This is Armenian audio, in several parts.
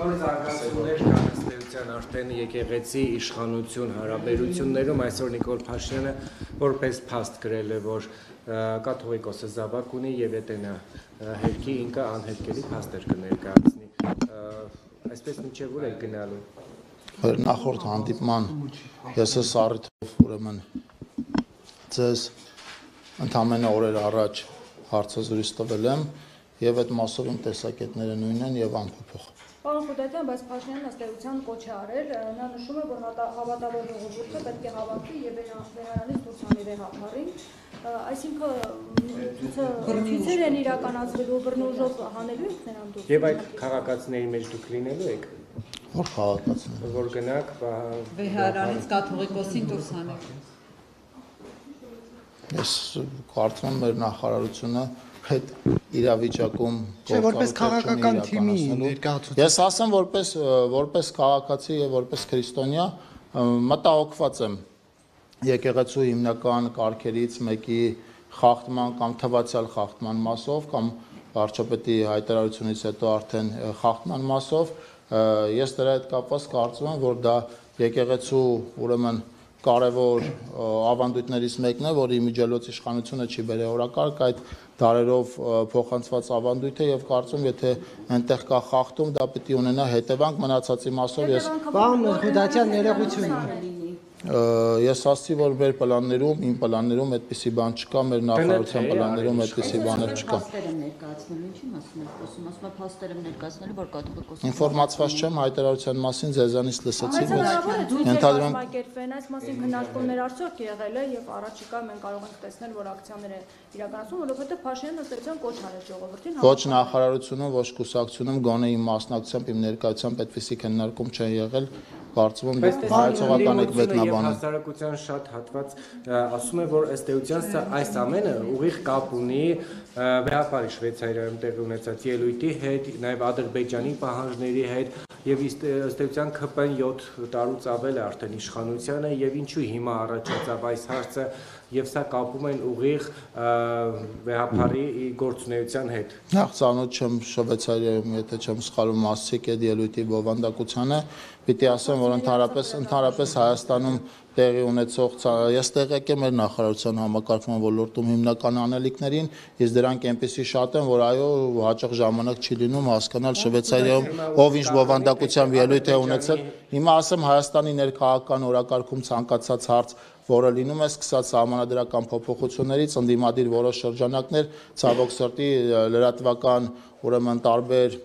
Նոր զարգացումներ կան ըստ արդեն եկեղեցի իշխանություն հարաբերություններում այսօր Նիկոլ Փաշինյանը որպես փաստ գրել է, որ կաթողիկոսը զավակ ունի եւ եթե նա հերքի ինքը անհերքելի փաստեր կներկայացնի։ Այսպես մինչեւ ուր է գնալու։ Նախորդ հանդիպման ես այս առիթով ուրեմն ձեզ ընդամենը օրեր առաջ հարցազրույց տվել եմ եւ այդ մասով իմ տեսակետները նույնն են եւ անփոփոխ։ Պարոն Խուդատյան, բայց Փաշինյանն ըստ էության կոչ է արել, նա նշում է, որ հավատավոր ժողովուրդը պետք է հավաքվի եւ վերանալից դուրս անի վեհապարին, այսինքն ցույցեր են իրականացվելու բռնուժով հանելու եք նրան դուրս։ Եվ այդ քաղաքացիների մեջ դուք լինելու եք։ Որ քաղաքացիներ։ Որ գնաք վեհարանից կաթողիկոսին դուրս հանեք։ Ես կարծում եմ մեր նախարարությունը այդ իրավիճակում որպես քաղաքական թիմի ներկայացուցիչ։ Ես ասեմ որպես քաղաքացի եւ որպես քրիստոնյա մտահոգված եմ եկեղեցու հիմնական կարգերից մեկի խախտման կամ թվացial խախտման մասով կամ վարչապետի հայտարարությունից հետո արդեն խախտման մասով ես դրա հետ կապված կարծում եմ որ դա եկեղեցու ուրեմն կարևոր ավանդույթներից մեկն է, որ իմիջիալոց իշխանությունը չի բերել օրակարգ այդ դարերով փոխանցված ավանդույթ է եւ կարծում եթե այնտեղ կա խախտում, դա պետք է ունենա հետևանք մնացածի մասով ես Պարոն Խուդատյան ներողություն Ես ասացի, որ մեր պլաններում, իմ պլաններում այդպիսի բան չկա, մեր նախարարության պլաններում այդպիսի բաներ չկա։ Ինֆորմացված չեմ հայտարարության մասին, ձեզանից լսեցի, բայց ենթադրում եմ այս մասին քննարկումներ արդյոք եղել է եւ առաջիկա մենք կարող ենք տեսնել, որ ակցիաներ է իրականացում, որովհետեւ Փաշինյանն ըստ էության կոչ արել ժողովրդին։ Ոչ նախարարությունում, ոչ կուսակցությունում, գոնե իմ մասնակցությամբ, իմ ներկայությամբ այդպիսի քննարկում չեն եղել։ Կարծում եմ հայեցողական եք մեկնաբանը։ Հասարակության շատ հատված ասում է, որ ըստ էության այս ամենը ուղիղ կապ ունի վեհապարի Շվեյցարիայում տեղի ունեցած ելույթի հետ, նաև Ադրբեջանի պահանջների հետ եւ ըստ էության ԿՊ-ն 7 տարուց ավել է արդեն իշխանությանը եւ ինչու հիմա առաջացավ այս հարցը եւ սա կապում են ուղիղ վեհապարի գործունեության հետ։ Նախ ծանոթ չեմ Շվեյցարիայում, եթե չեմ սխալվում, մասիկ այդ ելույթի բովանդակությանը, պիտի ասեմ, որ ընդհանրապես Հայաստանում տեղի ունեցող ես տեղյակ եմ մեր նախարարության համակարգման ոլորտում հիմնական անելիքներին, իսկ դրանք այնպեսի շատ են, որ այո, հաճախ ժամանակ չի լինում հասկանալ Շվեյցարիայում ով ինչ բովանդակությամբ ելույթ է ունեցել։ Հիմա ասեմ Հայաստանի ներքաղաքական օրակարգում ցանկացած հարց որը լինում է սկսած սահմանադրական փոփոխություններից ընդդիմադիր որոշ շրջանակներ ցավոք սրտի լրատվական ուրեմն տարբեր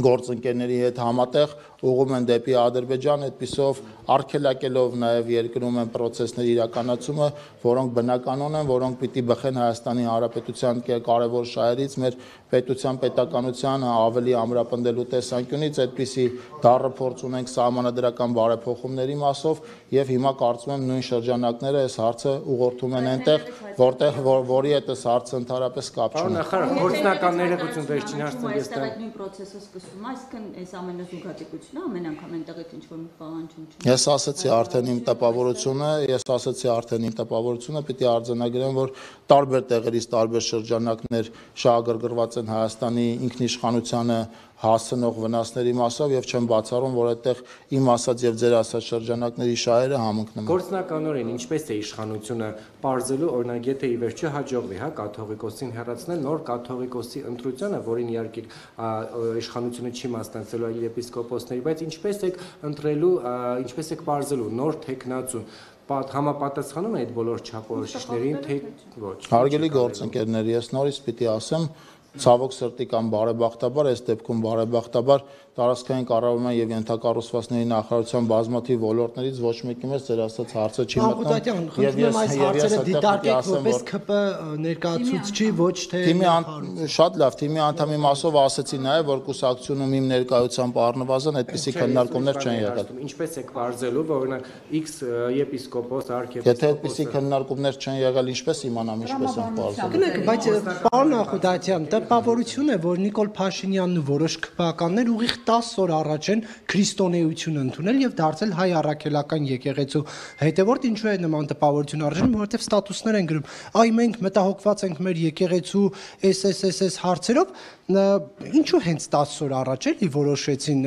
գործընկերների հետ համատեղ ուղղում են դեպի Ադրբեջան, այդպիսով արգելակելով նաև երկրում են process-ների իրականացումը, որոնք բնականon են, որոնք պիտի բխեն Հայաստանի Հանրապետության կարևոր շահերից, մեր պետության պետականության ավելի ամրապնդելու տեսանկյունից, այդպիսի դառը փորձ ունենք սահմանադրական բարեփոխումների մասով եւ հիմա կարծում եմ նույն շրջանակները այս հարցը ուղղորդում են այնտեղ, որտեղ որի հետ այս հարցը ընդհանրապես կապ չունի։ Նախարար, գործնական ներողություն վերջին հարցը ես տա։ Այդ նույն process-ը սկսվում, այսինքն այս ամենը զուգադիպություն ամեն անգամ այնտեղից ինչ-որ մի պահանջում չի։ Ես ասացի արդեն իմ տպավորությունը, պիտի արձանագրեմ, որ տարբեր տեղերից տարբեր շրջանակներ շահագրգռված են Հայաստանի ինքնիշխանությանը հասնող վնասների մասով եւ չեմ բացառում, որ այդտեղ իմ ասած եւ ձեր ասած շրջանակների շահերը համընկնում են։ Գործնականորեն ինչպես է իշխանությունը բարձելու օրինակ եթե ի վերջո հաջողվի, հա, կաթողիկոսին հեռացնել նոր կաթողիկոսի ընտրությանը, որին իհարկե իշխանությունը չի մասնակցելու այլ եպիսկոպոսների, բայց ինչպես եք ընտրելու, ինչպես եք բարձելու նոր տեխնացուն համապատասխանում է այդ բոլոր չափորոշիչներին, թե ոչ։ Հարգելի գործընկերներ, ես նորից պիտի ասեմ ցավոք սրտի կամ բարեբախտաբար, այս դեպքում բարեբախտաբար տարածքային կառավարման եւ ենթակառուցվածքների նախարարության բազմաթիվ ոլորտներից ոչ մեկի մեջ ձեր ասած հարցը չի մտնում եւ ես այս հարցերը դիտարկեք որպես ԿՊ ներկայացուցչի ոչ թե շատ լավ թիմի անդամի մասով ասացի նաեւ որ կուսակցությունում իմ ներկայությամբ առնվազն այդպիսի քննարկումներ չեն եղել ինչպես եք բարձելու որ օրինակ X եպիսկոպոս արքեպիսկոպոս եթե այդպիսի քննարկումներ չեն եղել ինչպես իմանամ ինչպես են բարձելու բայց պարոն Խուդատյան դա տպավորություն է, որ Նիկոլ Փաշինյանն ու որոշ քվեականներ ուղիղ 10 օր առաջ են քրիստոնեություն ընդունել եւ դարձել հայ առաքելական եկեղեցու հետևորդ, ինչու է նման տպավորություն արժանի, որովհետեւ ստատուսներ են գրում, այ մենք մտահոգված ենք մեր եկեղեցու SSSS հարցերով, ինչու հենց 10 օր առաջ էլի որոշեցին,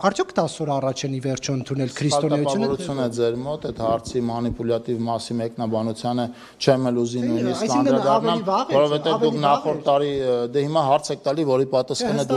արդյոք 10 օր առաջ են ի վերջո ընդունել քրիստոնեությունը։ Տպավորություն է ձեր մոտ այդ հարցի մանիպուլյատիվ մասի մեկնաբանությանը չեմ էլ ուզի նույնիսկ անդրադառնամ, որովհետեւ դուք նախորդ տարի դե հիմա հարց եք տալի, որի պատասխանը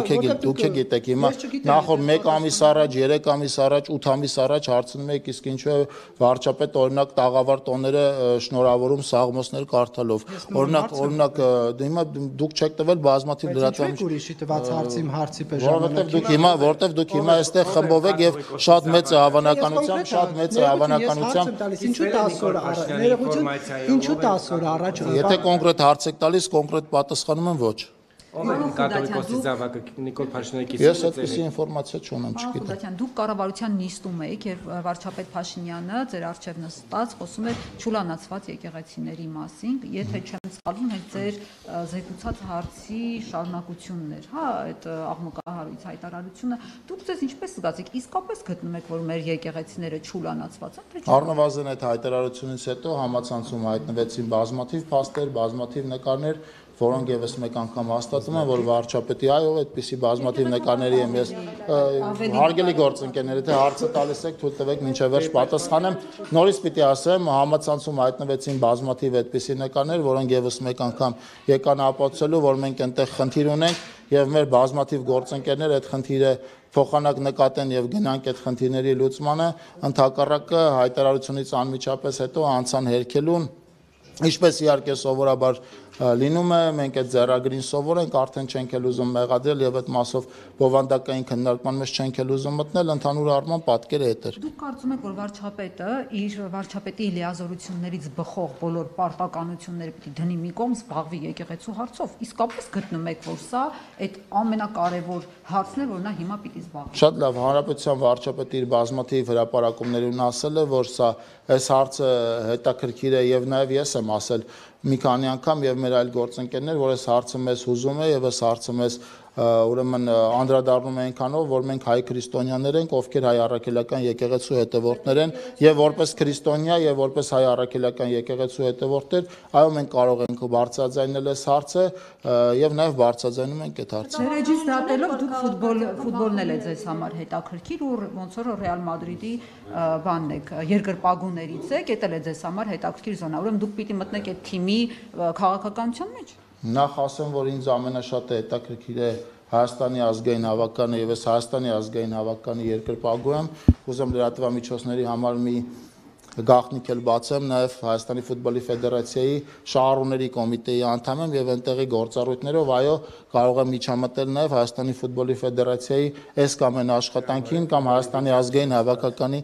դուք եք հիմա նախորդ 1 ամիս առաջ, 3 ամիս առաջ, 8 ամիս առաջ հարցնում եք, իսկ ինչու է վարչապետ օրինակ տաղավար տոները շնորհավորում սաղմոսներ կարդալով։ Օրինակ հիմա դուք չեք տվել բազմաթիվ Չեք ուրիշի տված հարցի պես որովհետև դուք հիմա այստեղ խմբով եք եւ շատ մեծ հավանականությամբ ինչու 10 օր առաջ ինչու 10 օր առաջ եթե կոնկրետ հարց եք տալիս կոնկրետ պատասխանում եմ ոչ Ով է կաթոլիկոսի զավակը Նիկոլ Փաշինյանի կիսը։ Ես այդպիսի ինֆորմացիա չունեմ, չգիտեմ։ Խուդատյան, դուք կառավարության նիստում եք, եւ վարչապետ Փաշինյանը ձեր առջև նստած խոսում էր ճուլանացված եկեղեցիների մասին, եթե չեմ սխալվում, այդ ձեր զեկուցած հարցի շարունակությունն էր, հա, այդ աղմկահարույց հայտարարությունը։ Դուք ձեզ ինչպես զգացիք, իսկապես գտնում եք, որ մեր եկեղեցիները ճուլանացված են, թե՞ չէ։ Առնվազն այդ հայտարարությունից հետո համացանցում հայտնվեցին բազմաթիվ փաստեր, բազմաթիվ նկարներ, որոնք եւս մեկ անգամ հաստատում են, որ վարչապետի այո, այդպիսի բազմաթիվ նկարների եմ ես հարգելի գործընկերներ, եթե հարցը տալիս եք, թույլ տվեք մինչև վերջ պատասխանեմ։ Նորից պիտի ասեմ, համացանցում հայտնվեցին բազմաթիվ այդպիսի նկարներ, որոնք եւս մեկ անգամ եկան ապացուցելու, որ մենք այնտեղ խնդիր ունենք եւ մեր բազմաթիվ գործընկերներ այդ խնդիրը փոխանակ նկատեն եւ գնանք այդ խնդիրների լուծմանը, ընդհակառակը հայտարարությունից անմիջապես հետո անցան հերքելուն, ինչպես իհարկե սովորաբար լինում է, մենք այդ ձեռագրին սովորենք, արդեն չենք էլ ուզում մեղադրել եւ այդ մասով բովանդակային քննարկման մեջ չենք էլ ուզում մտնել, ընդհանուր առմամբ պատկերը այդ էր։ Դուք կարծում եք, որ վարչապետը իր վարչապետի լիազորություններից բխող բոլոր պարտականությունները պիտի դնի մի կողմ, զբաղվի եկեղեցու հարցով։ Իսկապես գտնում եք, որ սա այդ ամենակարևոր հարցն է, որ նա հիմա պիտի զբաղվի։ Շատ լավ, հանրապետության վարչապետը իր բազմաթիվ հրապարակումներում ասել է, որ սա այս հարցը հետաքրքիր է եւ նաեւ ես եմ ասել մի քանի անգամ եւ մեր այլ գործընկերներ, որ այս հարցը մեզ հուզում է եւ այս հարցը մեզ ուրեմն անդրադառնում է այնքանով, որ մենք հայ քրիստոնյաներ ենք, ովքեր հայ առաքելական եկեղեցու հետևորդներ են եւ որպես քրիստոնյա եւ որպես հայ առաքելական եկեղեցու հետևորդներ, այո մենք կարող ենք բարձրաձայնել այս հարցը եւ նաեւ բարձրաձայնում ենք այդ հարցը։ Ձերեջից դատելով դուք ֆուտբոլն էլ է ձեզ համար հետաքրքիր ու ոնց որ Ռեալ Մադրիդի բանն եք, երկրպագուներից եք, դա էլ է ձեզ համար հետաքրքիր զոնա։ Ուրեմն դուք պիտի մտնեք այդ թիմի քաղաքականության մեջ։ Նախ ասեմ, որ ինձ ամենաշատը հետաքրքիր է Հայաստանի ազգային հավաքականը եւ այս Հայաստանի ազգային հավաքականի երկրպագու եմ, ուզում լրատվամիջոցների համար մի գաղտնիք էլ բացեմ, նաեւ Հայաստանի ֆուտբոլի ֆեդերացիայի շահառուների կոմիտեի անդամ եմ եւ այնտեղի գործառույթներով այո կարող եմ միջամտել նաեւ Հայաստանի ֆուտբոլի ֆեդերացիայի այս կամ այն աշխատանքին կամ Հայաստանի ազգային հավաքականի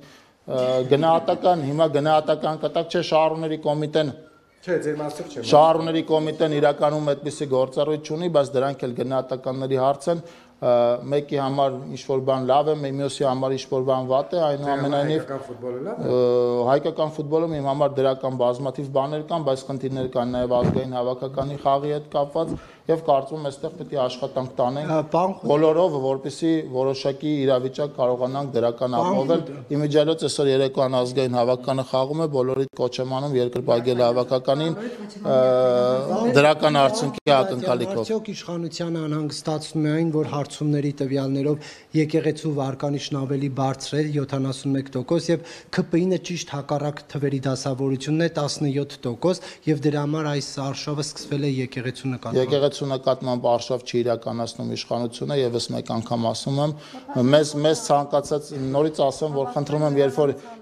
գնահատական, հիմա գնահատական կտակ չէ շահառուների կոմիտեն Չէ, ձեր մասով չէ։ Շահառուների կոմիտեն իրականում այդպիսի գործառույթ չունի, բայց դրանք էլ գնահատականների հարց են, մեկի համար ինչ-որ բան լավ է, մյուսի համար ինչ-որ բան վատ է, այնուամենայնիվ հայկական ֆուտբոլում իմ համար դրական բազմաթիվ բաներ կան, բայց խնդիրներ կան նաև ազգային հավաքականի խաղի հետ կապված եւ կարծում եմ այստեղ պետք է աշխատանք տանենք բոլորով, որպեսզի որոշակի իրավիճակ կարողանանք դրական ապահովել։ Իմիջիալոց այսօր երեկոյան ազգային հավաքականը խաղում է, բոլորիդ կոչ եմ անում երկրպագել հավաքականին դրական արդյունքի ակնկալիքով։ Արդյոք իշխանությանը անհանգստացնում է այն, որ հարցումների տվյալներով եկեղեցու վարկանիշն ավելի բարձր է 71% եւ ՔՊԻ-ը ճիշտ հակառակ թվերի դասավորությունն է 17% եւ դրա համար այս արշավը սկսվել է եկեղեցու նկատմամբ։ Նկատմամբ արշավ չի իրականացնում իշխանությունը եւ ես մեկ անգամ ասում եմ մեզ ցանկացած նորից ասեմ որ խնդրում եմ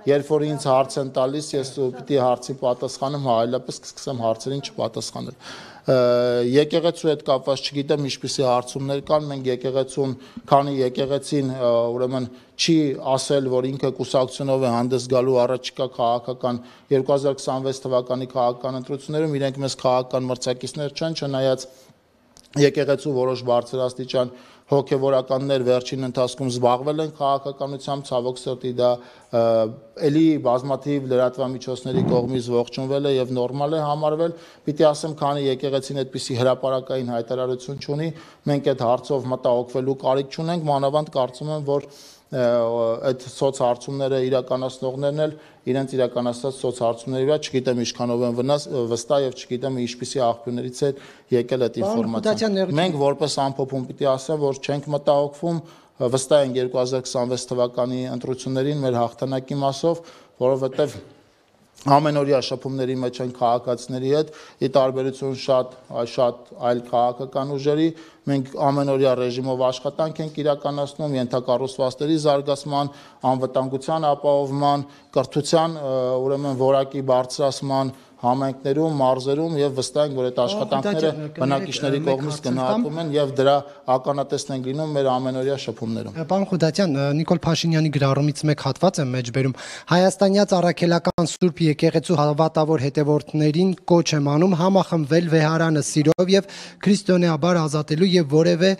երբ որ ինձ հարց են տալիս ես պիտի հարցի պատասխանեմ այլապես կսկսեմ հարցերին չպատասխանել եկեղեցու հետ կապված չգիտեմ ինչպիսի հարցումներ կան մենք եկեղեցուն քանի եկեղեցին ուրեմն չի ասել որ ինքը կուսակցությունով է հանդես գալու առաջիկա քաղաքական 2026 թվականի քաղաքական ընտրություններում իրենք մեզ քաղաքական մրցակիցներ չեն չնայած եկեղեցու որոշ բարձրաստիճան հոգևորականներ վերջին ընթացքում զբաղվել են քաղաքականությամբ, ցավոք սրտի դա էլի բազմաթիվ լրատվամիջոցների կողմից ողջունվել է եւ նորմալ է համարվել, պիտի ասեմ, քանի եկեղեցին այդպիսի հրապարակային հայտարարություն չունի, մենք այդ հարցով մտահոգվելու կարիք չունենք, մանավանդ կարծում եմ, որ այդ սոցհարցումները իրականացնողներն էլ իրենց իրականացած սոցհարցումների վրա չգիտեմ ինչքանով են վստահ եւ չգիտեմ ինչպիսի աղբյուրներից է եկել այդ ինֆորմացիան։ Մենք որպես ամփոփում պիտի ասեմ, որ չենք մտահոգվում, վստահ ենք 2026 թվականի ընտրություններին մեր հաղթանակի մասով, որովհետեւ ամենօրյա շփումների մեջ են քաղաքացիների հետ, ի տարբերություն շատ այլ քաղաքական ուժերի, մենք ամենօրյա ռեժիմով աշխատանք ենք իրականացնում, ենթակառուցվածքների զարգացման, անվտանգության ապահովման, կրթության, ուրեմն որակի բարձրացման համայնքներում, մարզերում եւ վստահ ենք, որ այդ աշխատանքները բնակիչների կողմից գնահատվում են եւ դրա ականատեսն են լինում մեր ամենօրյա շփումներում։ Պարոն Խուդատյան, Նիկոլ Փաշինյանի գրառումից մեկ հատված եմ մեջբերում։ Հայաստանյաց առաքելական Սուրբ եկեղեցու հավատավոր հետևորդներին կոչ եմ անում համախմբվել վեհարանը սիրով եւ քրիստոնեաբար ազատելու եւ որևէ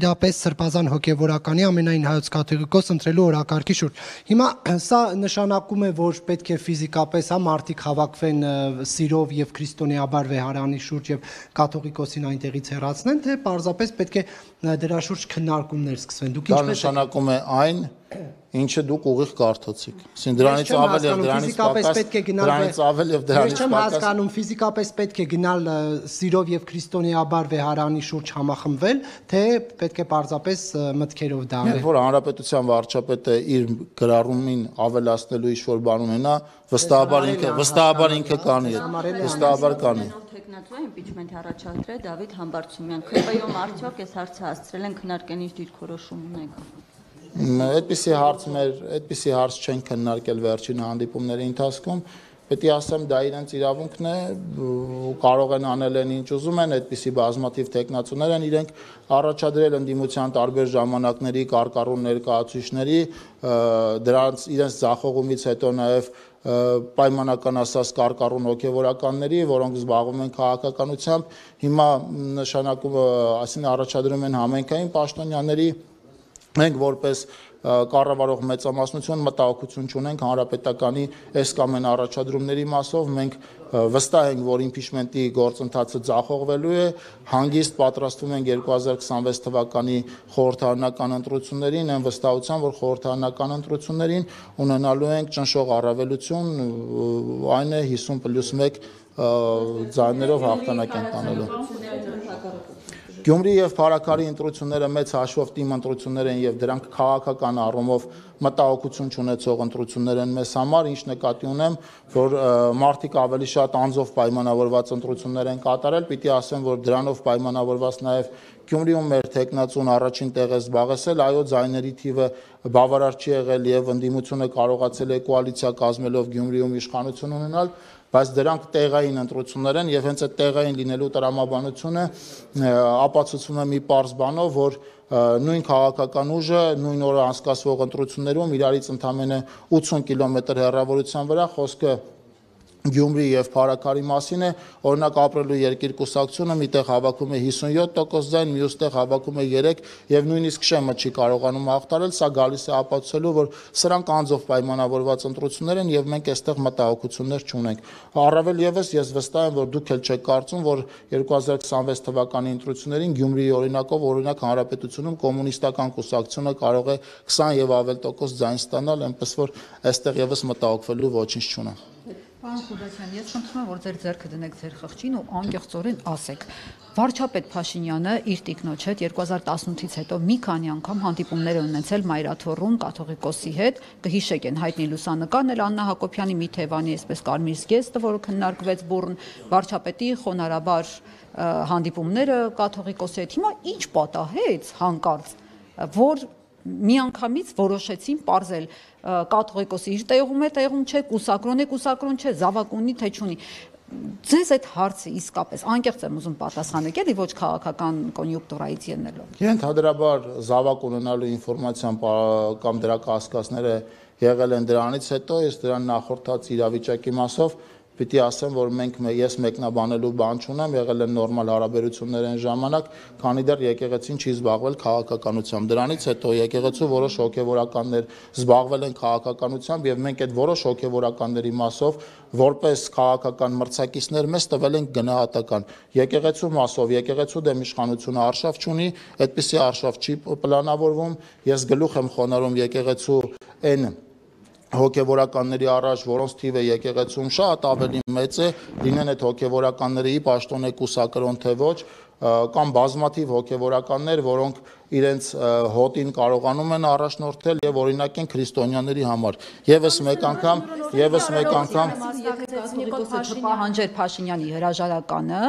իրապես սրբազան հոգեվորականի ամենայն հայոց կաթողիկոս ընտրելու օրակարգի շուրջ։ Հիմա սա նշանակում է, որ պետք է ֆիզիկապես մարդիկ հավաքվեն սիրով եւ քրիստոնեաբար վեհարանի շուրջ եւ կաթողիկոսին այնտեղից հեռացնեն, թե պարզապես պետք է դրա շուրջ քննարկումներ սկսվեն։ Դուք ինչպես նշանակում է այն, ինչը դուք ուղիղ կարդացիք։ Այսինքն դրանից ավել եւ դրանից պակաս, դրանից ավել եւ դրանից պակաս։ Չեմ հասկանում, ֆիզիկապես պետք է գնալ սիրով եւ քրիստոնեաբար վեհարանի շուրջ համախմբվել, թե պետք է պարզապես մտքերով դա անել։ Որ հանրապետության վարչապետը իր գրառումին ավելացնելու ինչ-որ բան ունենա, վստահաբար ինքը կանի է, վստահաբար կանի։ Տեխնատու impeachment առաջադրել Դավիթ Համբարձումյան։ ՔՊ-ում արդյոք այս հարցը հասցրել են քննարկեն ինչ դիրքորոշում ունեք։ Այդպիսի հարց չեն քննարկել վերջին հանդիպումների ընթացքում, պետք է ասեմ դա իրենց իրավունքն է, կարող են անել են ինչ ուզում են, այդպիսի բազմաթիվ տեխնացուներ են իրենք առաջադրել ընդդիմության տարբեր ժամանակների կարկառուն ներկայացուցիչների, դրանց իրենց ձախողումից հետո նաև պայմանական ասած կարկառուն հոգևորականների, որոնք զբաղվում են քաղաքականությամբ, հիմա նշանակում, այսինքն առաջադրում են համայնքային պաշտոնյաների, մենք որպես կառավարող մեծամասնություն մտահոգություն չունենք հանրապետականի այս կամ այն առաջադրումների մասով, մենք վստահ ենք, որ impeachment-ի գործընթացը ձախողվելու է, հանգիստ պատրաստվում ենք 2026 թվականի խորհրդարանական ընտրություններին, այն վստահությամբ, որ խորհրդարանական ընտրություններին ունենալու ենք ճնշող առավելություն, այն է 50+1 ձայներով հաղթանակ ենք անելու։ Գյումրի եւ Փարաքարի ընտրությունները մեծ հաշվով թիմ ընտրություններ են եւ դրանք քաղաքական առումով մտահոգություն չունեցող ընտրություններ են մեզ համար, ինչ նկատի ունեմ, որ մարդիկ ավելի շատ անձով պայմանավորված ընտրություններ են կատարել, պիտի ասեմ, որ դրանով պայմանավորված նաեւ Գյումրիում մեր տեխնացուն առաջին տեղ է զբաղեցել, այո, ձայների թիվը բավարար չի եղել եւ ընդդիմությունը կարողացել է կոալիցիա կազմելով Գյումրիում իշխանություն ունենալ, բայց դրանք տեղային ընտրություններ են եւ հենց այդ տեղային լինելու տրամաբանությունը ապացուցվում է մի պարզ բանով, որ նույն քաղաքական ուժը նույն օրը անցկացվող ընտրություններում իրարից ընդամենը 80 կիլոմետր հեռավորության վրա խոսքը Գյումրի եւ Փարաքարի մասին է, օրինակ ապրելու երկիր կուսակցությունը միտեղ հավաքում է 57% ձայն, մյուս տեղ հավաքում է 3 եւ նույնիսկ Շեմը չի կարողանում հաղթարել, սա գալիս է ապացուցելու, որ սրանք անձով պայմանավորված ընտրություններ են եւ մենք այստեղ մտահոգություններ չունենք։ Առավել եւս ես վստահ եմ, որ դուք էլ չեք կարծում, որ 2026 թվականի ընտրություններին Գյումրիի օրինակով օրինակ հանրապետությունում կոմունիստական կուսակցությունը կարող է 20 եւ ավել տոկոս ձայն ստանալ, այնպես որ այստեղ եւս մտահոգվելու ոչինչ չունեմ։ Պարոն Խուդատյան, ես խնդրում եմ, որ ձեր ձեռքը դնեք ձեր խղճին ու անկեղծորեն ասեք։ Վարչապետ Փաշինյանը իր տիկնոջ հետ 2018-ից հետո մի քանի անգամ հանդիպումներ է ունեցել Մայրաթոռում կաթողիկոսի հետ, կհիշեք են հայտնի լուսանկարն էլ Աննա Հակոբյանի մի թևանի այսպես կարմիր զգեստը, որը քննարկվեց բուռն, վարչապետի խոնարհաբար հանդիպումները կաթողիկոսի հետ։ Հիմա ինչ պատահեց հանկարծ, որ միանգամից որոշեցին պարզել կաթողիկոսի իր տեղում չէ, կուսակրոն չէ, զավակ ունի, թե չունի։ Ձեզ այդ հարցը իսկապես անկեղծ եմ ուզում պատասխանեք, էլի ոչ քաղաքական կոնյուկտուրայից ելնելով։ Ընդհանրաբար զավակ ունենալու ինֆորմացիան կամ դրա կասկածները եղել են դրանից հետո, ես դրան նախորդած իրավիճակի մասով պիտի ասեմ, որ ես մեկնաբանելու բան չունեմ, եղել են նորմալ հարաբերություններ այն ժամանակ, քանի դեռ եկեղեցին չի զբաղվել քաղաքականությամբ։ Դրանից հետո եկեղեցու որոշ հոգևորականներ զբաղվել են քաղաքականությամբ եւ մենք այդ որոշ հոգևորականների մասով որպես քաղաքական մրցակիցներ մեզ տվել են գնահատական։ Եկեղեցու մասով եկեղեցու դեմ իշխանությունը արշավ չունի, այդպիսի արշավ չի պլանավորվում։ Ես գլուխ եմ խոնարհում եկեղեցու այն հոգևորականների առաջ, որոնց թիվը եկեղեցում շատ ավելի մեծ է, լինեն այդ հոգևորականների պաշտոնե կուսակրոն թե ոչ, կամ բազմաթիվ հոգևորականներ, որոնք իրենց հոտին կարողանում են առաջնորդել եւ օրինակ են քրիստոնյաների համար։ Եվս մեկ անգամ պահանջեր Փաշինյանի հրաժարականը,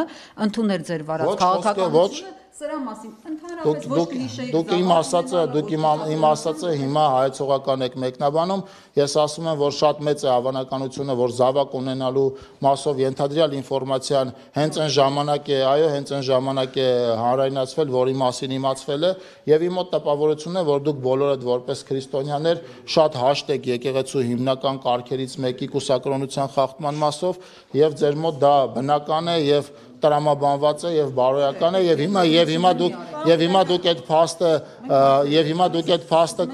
ընդունել ձեր վարած քաղաքականությունը, սրա մասին ընդհանրապես ոչ կլիշեի։ Դուք իմ ասածը հիմա հայեցողական եք մեկնաբանում, ես ասում եմ, որ շատ մեծ է հավանականությունը, որ զավակ ունենալու մասով ենթադրյալ ինֆորմացիան հենց այն ժամանակ է, այո, հենց այն ժամանակ է հանրայնացվել, որի մասին իմացվել է, եւ իմ մոտ տպավորությունն է, որ դուք բոլորդ որպես քրիստոնյաներ շատ հաշտ եք եկեղեցու հիմնական կարգերից մեկի կուսակրոնության խախտման մասով, եւ ձեր մոտ դա բնական է եւ տրամաբանված է եւ բարոյական է եւ հիմա դուք այդ փաստը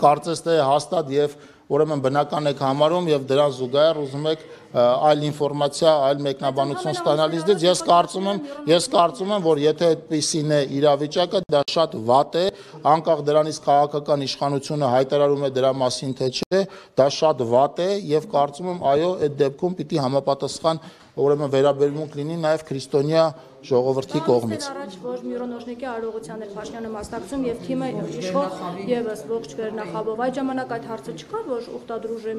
կարծես թե հաստատ եւ ուրեմն բնական եք համարում եւ դրան զուգահեռ ուզում եք այլ ինֆորմացիա, այլ մեկնաբանություն ստանալիս դից ես կարծում եմ, որ եթե այդպիսին է իրավիճակը, դա շատ վատ է, անկախ դրանից քաղաքական իշխանությունը հայտարարում է դրա մասին թե չէ, դա շատ վատ է եւ կարծում եմ, այո, այդ դեպքում պիտի համապատասխան ուրեմն վերաբերմունք լինի նաև քրիստոնյա ժողովրդի կողմից։ Առաջ որ Միրոնոժնիկի արարողության էր Փաշինյանը մասնակցում եւ թիմը իշխող եւս ողջ վերնախավով այդ ժամանակ այդ հարցը չկար, որ ուխտադրուժը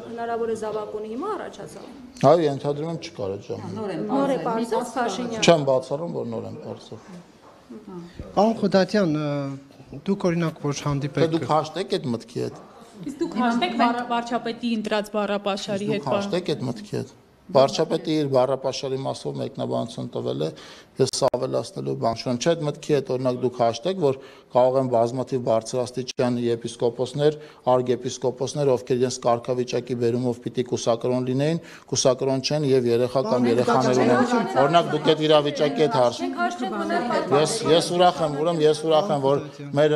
հնարավոր է զավակ ունի, հիմա առաջացավ։ Այո, ենթադրում եմ չկար այդ ժամանակ։ Նոր է բացած Փաշինյանը։ Չեմ բացառում, որ նոր եմ բացել։ Պարոն Խոդատյան, դուք օրինակ որ հանդիպեք։ Դուք հաշտեք այդ մտքի հետ։ Իսկ դուք հաշտեք վարչապետի ընտրած բառապաշարի հետ։ Դուք հաշտեք այդ մտքի հետ։ Վարչապետը իր բառապաշարի մասով մեկնաբանություն տվել է, ես ավելացնելու բան չունեմ։ Չէ, այդ մտքի հետ օրինակ դուք հաշտեք, որ կարող են բազմաթիվ բարձրաստիճան եպիսկոպոսներ, արքեպիսկոպոսներ, ովքեր իրենց կարգավիճակի բերումով պիտի կուսակրոն լինեին, կուսակրոն չեն եւ երեխա կամ երեխաներ ունեն։ Օրինակ դուք այդ իրավիճակի հետ հաշտեք։ Ես ուրախ եմ, որ մեր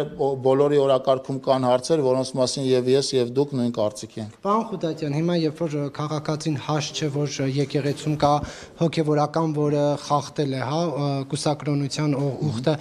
բոլորի օրակարգում կան հարցեր, որոնց մասին եւ ես եւ դուք նույն կարծիքի ենք։ Պարոն Խոդատյան, հիմա երբ որ քաղաքացին հաշտ չէ, որ եկեղեցում կա հոգևորական, որը խախտել է, հա, կուսակրոնության ուխտը,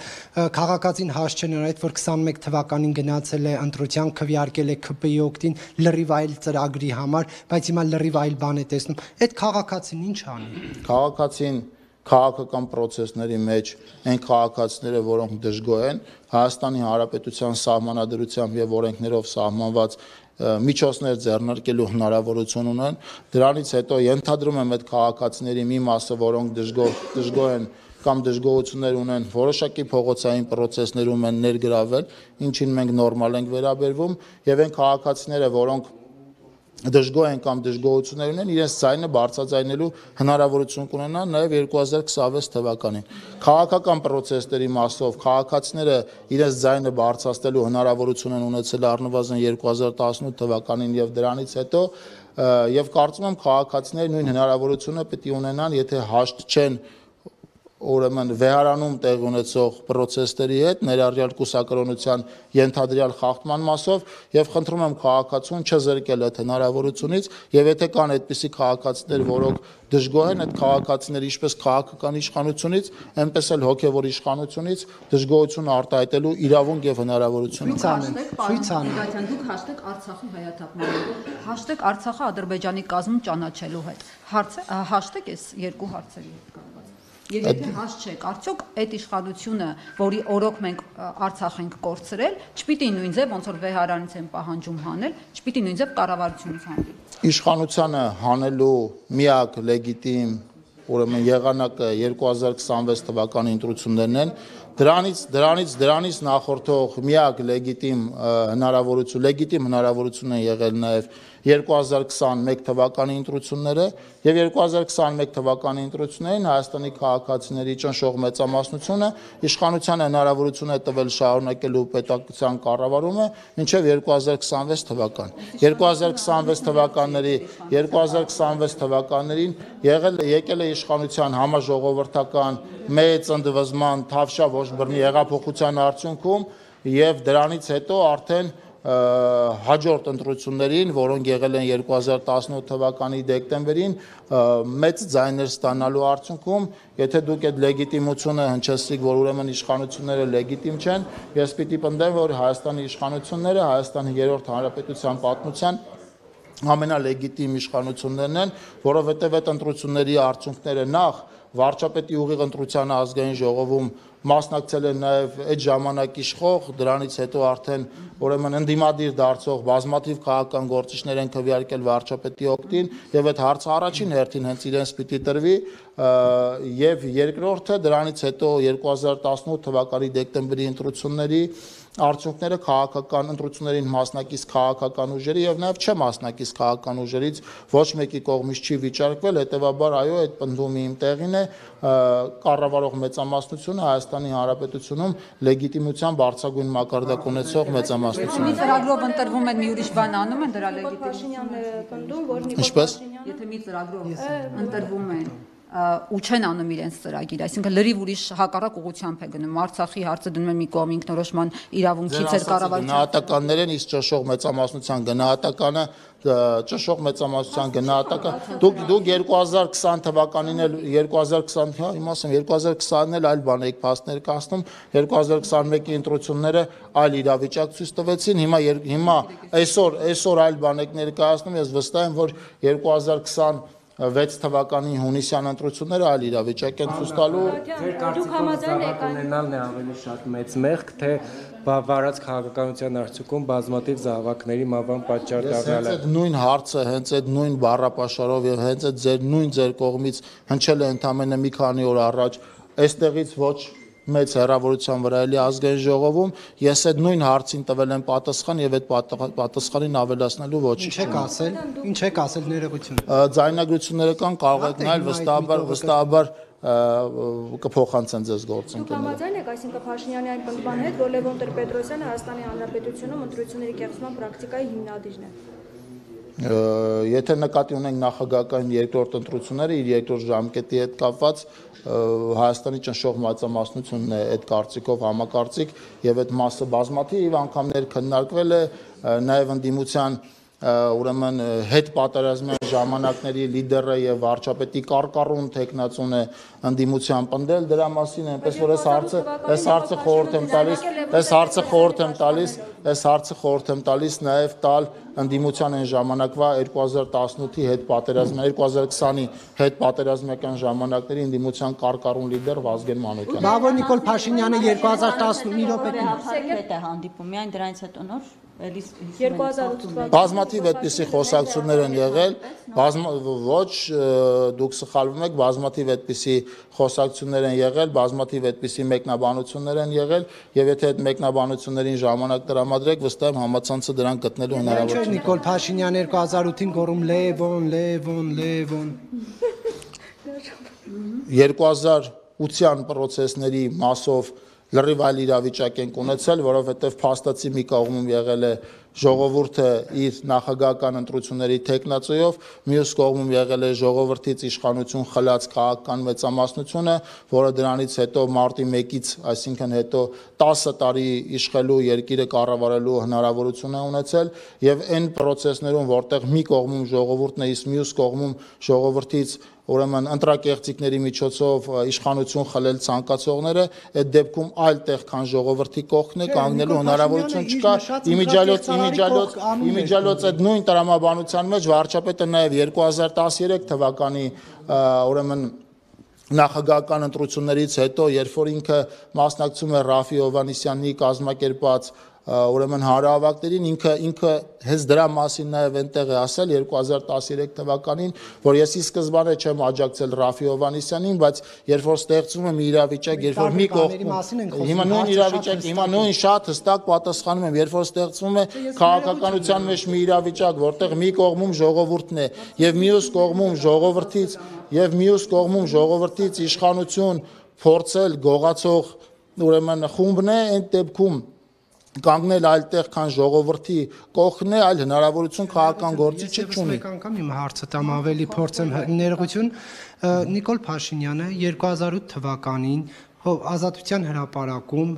քաղաքացին հաշտ չէ նրա հետ, որ 21 թվականին գնացել է ընտրության, քվեարկել է ՔՊ-ի օգտին լրիվ այլ ծրագրի համար, բայց հիմա լրիվ այլ բան է տեսնում։ Այդ քաղաքացին ինչ անի։ Քաղաքացին քաղաքական process-ների մեջ այն քաղաքացիները, որոնք դժգոհ են, Հայաստանի Հանրապետության սահմանադրությամբ եւ օրենքներով սահմանված միջոցներ ձեռնարկելու հնարավորություն ունեն։ Դրանից հետո ենթադրում եմ այդ քաղաքացիների մի մասը, որոնք դժգոհ են կամ դժգոհություններ ունեն, որոշակի փողոցային process-ներում են ներգրավել, ինչին մենք նորմալ ենք վերաբերվում, եւ այն քաղաքացիները, որոնք դժգոհ են կամ դժգոհություններ ունեն, իրենց ձայնը բարձրաձայնելու հնարավորություն կունենան նաև 2026 թվականին։ Քաղաքական process-ների մասով քաղաքացիները իրենց ձայնը բարձրացնելու հնարավորություն են ունեցել առնվազն 2018 թվականին եւ դրանից հետո եւ կարծում եմ քաղաքացիները նույն հնարավորությունը պետք է ունենան, եթե հաշտ չեն ուրեմն վեհարանում տեղ ունեցող process-ների հետ, ներառյալ կուսակրոնության ենթադրյալ խախտման մասով եւ խնդրում եմ քաղաքացուն չզրկել այդ հնարավորությունից եւ եթե կան այդպիսի քաղաքացիներ, որոնք դժգոհ են, այդ քաղաքացիները ինչպես քաղաքական իշխանությունից, այնպես էլ հոգեվոր իշխանությունից դժգոհություն արտահայտելու իրավունք եւ հնարավորություն ունեն։ Դուք հաշտեք Արցախի հայաթափմանելու, հաշտեք Արցախը Ադրբեջանի կազմում ճանաչելու հետ։ Հաշտեք այս երկու հարցերի հետ կապված։ Եվ եթե հաշտ չեք, արդյոք այդ իշխանությունը, որի օրոք մենք Արցախ ենք կորցրել, չպիտի նույն ձև, ոնց որ վեհարանից են պահանջում հանել, չպիտի նույն ձև կառավարությունից հանել։ Իշխանությանը հանելու միակ լեգիտիմ ուրեմն եղանակը 2026 թվականի ընտրություններն են։ Դրանից նախորդող միակ լեգիտիմ հնարավորություն են եղել նաև 2021 թվականի ընտրությունները եւ 2021 թվականի ընտրություններին Հայաստանի քաղաքացիների ճնշող մեծամասնությունը իշխանությանը հնարավորություն է տվել շարունակելու պետական կառավարումը մինչեւ 2026 թվական 2026 թվականներին եկել է իշխանության համաժողովրդական մեծ ընդվզման թավշյա ոչ բռնի հեղափոխության արդյունքում եւ դրանից հետո արդեն հաջորդ ընտրություններին, որոնք եղել են 2018 թվականի դեկտեմբերին, մեծ ձայներ ստանալու արդյունքում, եթե դուք այդ լեգիտիմությունը հնչեցիք, որ ուրեմն իշխանությունները լեգիտիմ չեն, ես պիտի պնդեմ, որ Հայաստանի իշխանությունները Հայաստանի երրորդ հանրապետության պատմության ամենալեգիտիմ իշխանություններն են, որովհետև այդ ընտրությունների արդյունքները նախ վարչապետի ուղիղ ընտրությանը ազգային ժողովում մասնակցել են նաև այդ ժամանակ իշխող, դրանից հետո արդեն ուրեմն ընդդիմադիր դարձող բազմաթիվ քաղաքական գործիչներ են քվեարկել վարչապետի օգտին եւ այդ հարցը առաջին հերթին հենց իրենց պիտի տրվի եւ երկրորդը դրանից հետո 2018 թվականի դեկտեմբերի ընտրությունների արդյունքները քաղաքական ընտրություններին մասնակից քաղաքական ուժերի եւ նաեւ չմասնակից քաղաքական ուժերից ոչ մեկի կողմից չի վիճարկվել, հետեւաբար այո, այդ պնդումի իմ տեղին է կառավարող մեծամասնությունը Հայաստանի Հանրապետությունում լեգիտիմության բարձրագույն մակարդակ ունեցող մեծամասնություն։ Մի ծրագրով ընտրվում են մի ուրիշ բան անում են դրա լեգիտիմությունը։ Փաշինյանն է պնդում, որ Նիկոլ Ինչպես։ Եթե մի ծրագրով ընտրվում են ու չեն անում իրենց ծրագիր, այսինքն լրիվ ուրիշ հակառակ ուղղությամբ է գնում։ Արցախի հարցը դնում են մի կողմ ինքնորոշման իրավունքից էր կառավարության։ Գնահատականներն իսկ ճշող մեծամասնության գնահատականը ճշող մեծամասնության գնահատական դուք 2020 թվականին էլ 2020 իմ ասեմ 2020-ն էլ այլ բան եք փաստներ կասնում 2021-ի ընտրությունները այլ իրավիճակ ցույց տվեցին հիմա այսօր այլ բան եք ներկայացնում ես վստահ եմ որ 2026 թվականի հունիսյան ընտրությունները այլ իրավիճակ են ցույց տալու Ձեր կարծիքով զավակ ունենալն է ավելի շատ մեծ մեղք, թե վարած քաղաքականության արդյունքում բազմաթիվ զավակների մահվան պատճառ դառնալը։ Հենց այդ նույն հարցը, հենց այդ նույն բառապաշարով եւ հենց այդ ձեր կողմից հնչել է ընդամենը մի քանի օր առաջ, այստեղից ոչ մեծ հեռավորության վրա էլի ազգային ժողովում ես այդ նույն հարցին տվել եմ պատասխան եւ այդ պատասխանին ավելացնելու ոչինչ չունեմ։ Ինչ եք ասել ներողություն։ Ձայնագրությունները կան, կարող եք նայել վստահաբար կփոխանցեն ձեզ գործընկերները։ Դուք համաձայն եք, այսինքն Փաշինյանի այն պնդման հետ, որ Լևոն Տեր-Պետրոսյանը Հայաստանի Հանրապետությունում ընտրությունների կեղծման պրակտիկայի հիմնադիրն է։ Եթե նկատի ունենք նախագահական երկրորդ ընտրությունները իր երկրորդ ժամկետի հետ կապված Հայաստանի ճնշող մեծամասնությունն է այդ կարծիքով համակարծիք եւ այդ մասը բազմաթիվ անգամներ քննարկվել է նաեւ ընդդիմության ուրեմն հետ պատերազմյան ժամանակների լիդերը եւ վարչապետի կարկառուն տեխնացուն է ընդդիմության պնդել դրա մասին այնպես որ այս հարցը խորհուրդ եմ տալիս նաեւ տալ ընդդիմության այն ժամանակվա 2018-ի հետ պատերազմյան 2020-ի հետ պատերազմական ժամանակների ընդդիմության կարկառուն լիդեր Վազգեն Մանուկյանը։ Բավո Նիկոլ Փաշինյանը 2015 րոպեին հետ է հանդիպում, միայն դրանից հետո նոր էլի 2008 բազմաթիվ այդպիսի խոսակցություններ են եղել, ոչ դուք սխալվում եք, բազմաթիվ այդպիսի խոսակցություններ են եղել, բազմաթիվ այդպիսի մեկնաբանություններ են եղել, եւ եթե այդ մեկնաբանություններին ժամանակ տրամադրեք, վստահ եմ համացանցը դրան գտնելու հնարավորություն։ Նիկոլ Փաշինյան 2008-ին գոռում Լևոն 2008-յան պրոցեսների մասով լրիվ այլ իրավիճակ ենք ունեցել, որովհետև փաստացի մի կողմում եղել է ժողովուրդը իր նախագահական ընտրությունների տեխնացիով, մյուս կողմում եղել է ժողովրդից իշխանություն խլած քաղաքական մեծամասնությունը, որը դրանից հետո մարտի 1-ից, այսինքն հետո 10 տարի իշխելու երկիրը կառավարելու հնարավորություն է ունեցել եւ այն պրոցեսներում, որտեղ մի կողմում ժողովուրդն է, իսկ մյուս կողմում ժողովրդից ուրեմն ընտրակեղծիքների միջոցով իշխանություն խլել ցանկացողները այդ դեպքում այլ տեղ քան ժողովրդի կողքն է կանգնելու հնարավորություն չկա իմիջիալոց այդ նույն տրամաբանության մեջ վարչապետը նաև 2013 թվականի ուրեմն նախագահական ընտրություններից հետո երբ որ ինքը մասնակցում է Ռաֆի Հովհաննիսյանի կազմակերպած ուրեմն հանրահավաքներին ինքը հենց դրա մասին նաև այնտեղ է ասել 2013 թվականին, որ ես ի սկզբանե չեմ աջակցել Ռաֆի Հովհաննիսյանին, բայց երբ որ ստեղծվում է մի իրավիճակ, երբ որ մի կողմ հիմա նույն իրավիճակ, հիմա նույն շատ հստակ պատասխանում եմ, երբ որ ստեղծվում է քաղաքականության մեջ մի իրավիճակ, որտեղ մի կողմում ժողովուրդն է եւ մյուս կողմում ժողովրդից իշխանություն փորձել գողացող ուրեմն խումբն է, այն դեպքում կանգնել այլտեղ քան ժողովրդի կողքն է, այլ հնարավորություն քաղաքական գործիչը չունի։ Մեկ անգամ իմ հարցը տամ ավելի փորձեմ ներողություն Նիկոլ Փաշինյանը 2008 թվականին Ազատության հրապարակում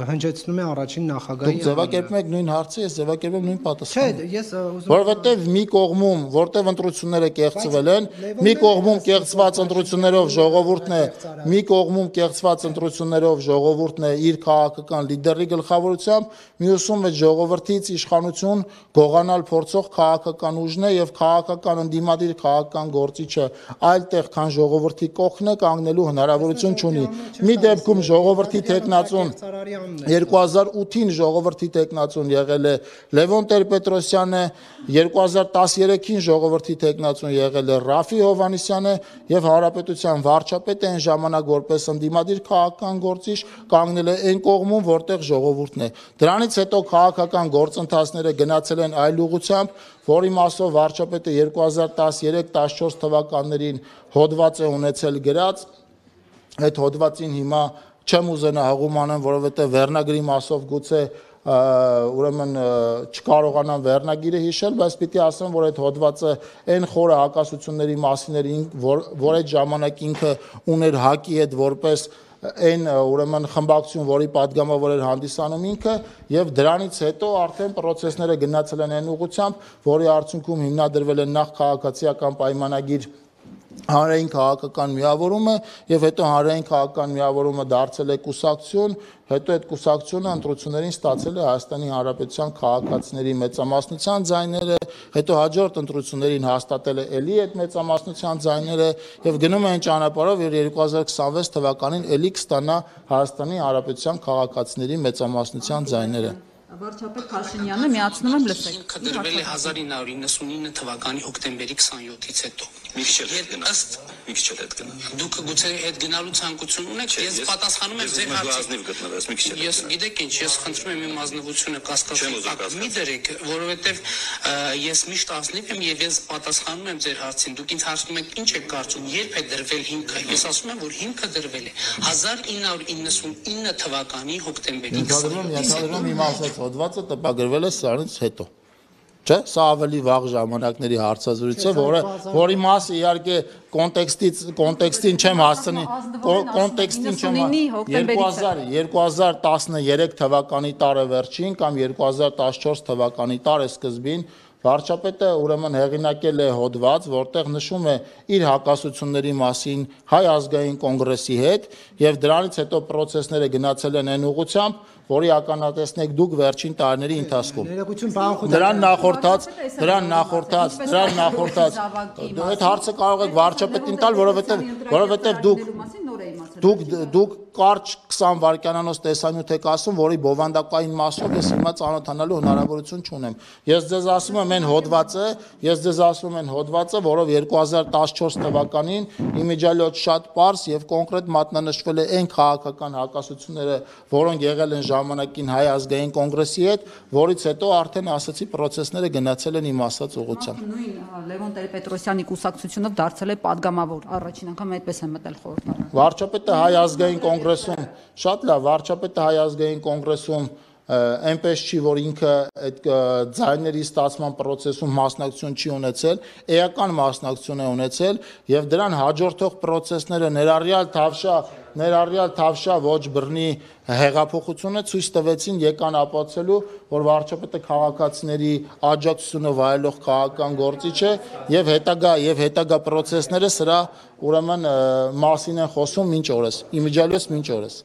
հնչեցնում է առաջին նախագահի Դուք ձևակերպում եք նույն հարցը, ես ձևակերպում նույն պատասխանը։ Չէ, ես ուզում Որովհետև մի կողմում, որտեղ ընտրությունները կեղծվել են, մի կողմում կեղծված ընտրություններով ժողովուրդն է, մի կողմում կեղծված ընտրություններով ժողովուրդն է իր քաղաքական լիդերի գլխավորությամբ, մյուսում է ժողովրդից իշխանություն գողանալ փորձող քաղաքական ուժն է եւ քաղաքական ընդդիմադիր քաղաքական գործիչը այլտեղ քան ժողովրդի կողքն է կանգնելու հնարավորություն չունի։ Մի դեպքում ժողովրդի տեխնացուն 2008-ին ժողովրդի տեխնացուն եղել է Լևոն Տեր-Պետրոսյանը, 2013-ին ժողովրդի տեխնացուն եղել է Ռաֆի Հովհաննիսյանը եւ հանրապետության վարչապետը այն ժամանակ որպես ընդդիմադիր քաղաքական գործիչ կանգնել է այն կողմում, որտեղ ժողովուրդն է։ Դրանից հետո քաղաքական գործընթացները գնացել են այլ ուղղությամբ, որի մասով վարչապետը 2013-14 թվականներին հոդված է ունեցել գրած Այդ հոդվածին հիմա չեմ ուզենա հղում անեմ, որովհետև վերնագրի մասով գուցե ուրեմն չկարողանամ վերնագիրը հիշել, բայց պիտի ասեմ, որ այդ հոդվածը այն խորը հակասությունների մասին էր, որ այդ ժամանակ ինքը ուներ ՀԱԿ-ի հետ որպես այն ուրեմն խմբակցություն, որի падգամավոր էր հանդիսանում ինքը, եւ դրանից հետո արդեն process-ները գնացել են այն ուղղությամբ, որի արդյունքում հիմնադրվել է նախ քաղաքացիական պայմանագիր հանրային քաղաքական միավորումը եւ հետո հանրային քաղաքական միավորումը դարձել է կուսակցություն, հետո այդ կուսակցությունը ընտրություններին ստացել է Հայաստանի Հանրապետության քաղաքացիների մեծամասնության ձայները, հետո հաջորդ ընտրություններին հաստատել է էլի այդ մեծամասնության ձայները եւ գնում է այն ճանապարհով, որ 2026 թվականին էլի կստանա Հայաստանի Հանրապետության քաղաքացիների մեծամասնության ձայները։ Վարչապետ Փաշինյանը միացնում եմ լսեք։ Ինքը դրվել է 1999 թվականի հոկտեմբերի 27-ից հետո։ Մի քիչ հետ գնալ։ Դուք գուցե հետ գնալու ցանկություն ունեք, ես պատասխանում եմ ձեր հարցին։ Ես գիտեք ինչ, ես խնդրում եմ իմ ազնվությունը կասկածի մի դրեք, որովհետև ես միշտ ազնիվ եմ եւ ես պատասխանում եմ ձեր հարցին։ Դուք ինձ հարցնում եք ինչ եք կարծում, երբ է դրվել հիմքը։ Ես ասում եմ, որ հիմքը դրվել է 1999 թվականի հոկտեմբերի 27-ից հետո։ Հոդվածը տպագրվել է սրանից հետո։ Չէ, սա ավելի վաղ ժամանակների հարցազրույց է, որի մասը իհարկե կոնտեքստին չեմ հասցնի, կոնտեքստին չեմ 2013 թվականի տարեվերջին կամ 2014 թվականի տարեսկզբին վարչապետը ուրեմն հեղինակել է հոդված, որտեղ նշում է իր հակասությունների մասին Հայ ազգային կոնգրեսի հետ եւ դրանից հետո process-ները գնացել են այն ուղղությամբ, որի ականատեսն եք դուք վերջին տարիների ընթացքում։ Դրան նախորդած այդ հարցը կարող եք վարչապետին տալ, որովհետեւ դուք կարճ 20 վայրկյանանոց տեսանյութ եք ասում, որի բովանդակային մասով ես հիմա ծանոթանալու հնարավորություն չունեմ։ Ես ձեզ ասում եմ այն հոդվածը, որով 2014 թվականին իմիջիալոց շատ պարզ եւ կոնկրետ մատնանշվել է այն քաղաքական հակասությունները, որոնք եղել են ժամանակին Հայ ազգային կոնգրեսի հետ, որից հետո արդեն ասացի process-ները գնացել են իմ ասած ուղղությամբ։ Նույն Լևոն Տեր-Պետրոսյանի կուսակցությունով դարձել է падգամավոր, առաջին անգամ այդպես է մտել խորհրդարան։ Վարչապետը Հայ ազգային կոնգրեսում, շատ լավ, վարչապետը Հայ ազգային կոնգրեսում այնպես չի, որ ինքը այդ ձայների ստացման process-ում մասնակցություն չի ունեցել, էական մասնակցություն է ունեցել եւ դրան հաջորդող process-ները ներառյալ Թավշյա ոչ բռնի հեղափոխությունը ցույց տվեցին եկան ապացուցելու, որ վարչապետը քաղաքացիների աջակցությունը վայելող քաղաքական գործիչ է եւ հետագա process-ները սրա ուրեմն մասին են խոսում մինչ օրս, իմիջիալոց մինչ օրս։